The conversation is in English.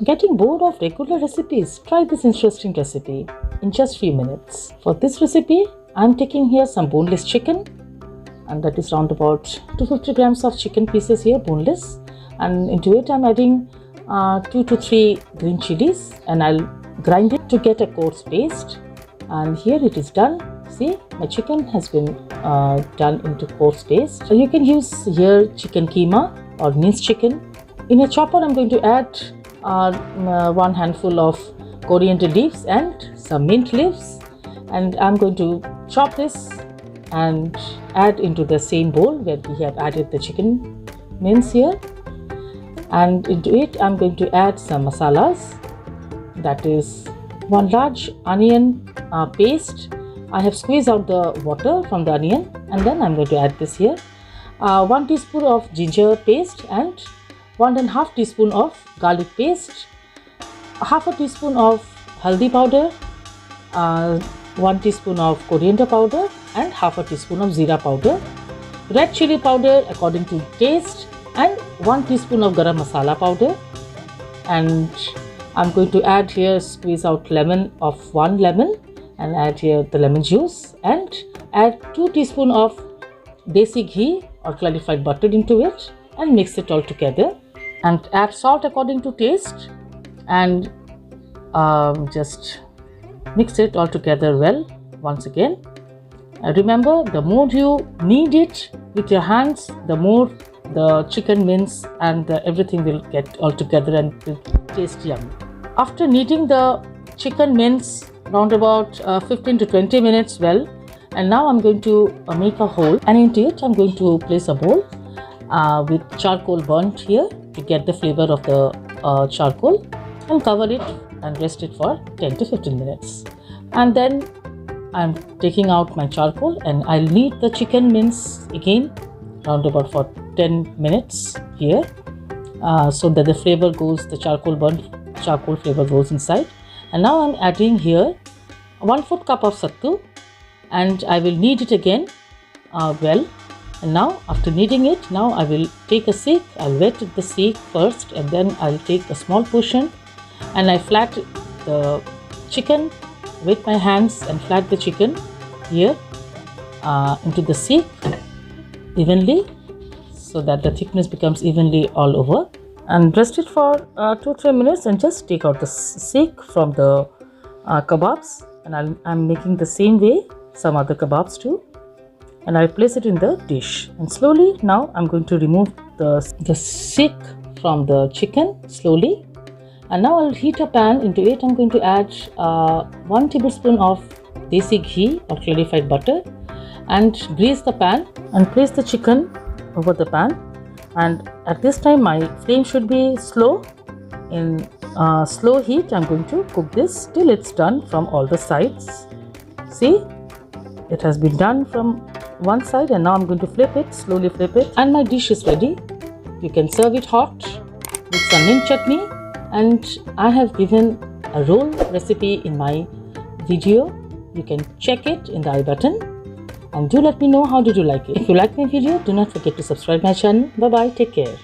Getting bored of regular recipes? Try this interesting recipe in just few minutes. For this recipe, I am taking here some boneless chicken, and that is around about 250 grams of chicken pieces here, boneless. And into it I am adding 2 to 3 green chilies, and I'll grind it to get a coarse paste. And here it is done. See, my chicken has been done into coarse paste. So you can use here chicken keema or minced chicken. In a chopper, I'm going to add 1 handful of coriander leaves and some mint leaves, and I'm going to chop this and add into the same bowl where we have added the chicken mince here. And into it I'm going to add some masalas. That is 1 large onion paste. I have squeezed out the water from the onion, and then I'm going to add this here. 1 teaspoon of ginger paste and 1.5 teaspoon of garlic paste, half a teaspoon of haldi powder, 1 teaspoon of coriander powder, and half a teaspoon of jeera powder, red chili powder according to taste, and 1 teaspoon of garam masala powder. And I'm going to add here, squeeze out lemon of 1 lemon, and add here the lemon juice, and add 2 teaspoon of desi ghee or clarified butter into it, and mix it all together, and add salt according to taste, and just mix it all together well once again. Remember, the more you knead it with your hands, the more the chicken mince and everything will get all together and will taste yummy. After kneading the chicken mince around about 15 to 20 minutes well, and now I'm going to make a hole, and into it I'm going to place a bowl with charcoal burnt here to get the flavor of the charcoal, and cover it and rest it for 10 to 15 minutes. And then I'm taking out my charcoal, and I'll knead the chicken mince again round about for 10 minutes here, so that the flavor goes, the charcoal flavor goes inside. And now I'm adding here 1/4 cup of sattu, and I will knead it again well. And now after kneading it, now I will take a seek. I'll wet the seek first, and then I'll take a small portion, and I flat the chicken with my hands, and flat the chicken here into the seek evenly, so that the thickness becomes evenly all over, and rest it for 2-3 minutes, and just take out the seek from the kebabs. And I'm making the same way some other kebabs too, and I'll place it in the dish. And slowly now I'm going to remove the seek from the chicken slowly. And now I'll heat a pan. Into it I'm going to add 1 tablespoon of desi ghee or clarified butter, and grease the pan and place the chicken over the pan. And at this time my flame should be slow. In slow heat I'm going to cook this till it's done from all the sides. See, it has been done from one side, and now I'm going to flip it, slowly flip it, and my dish is ready. You can serve it hot with some mint chutney. And I have given a roll recipe in my video. You can check it in the I button, and do let me know how did you like it. If you like my video, do not forget to subscribe my channel. Bye bye, take care.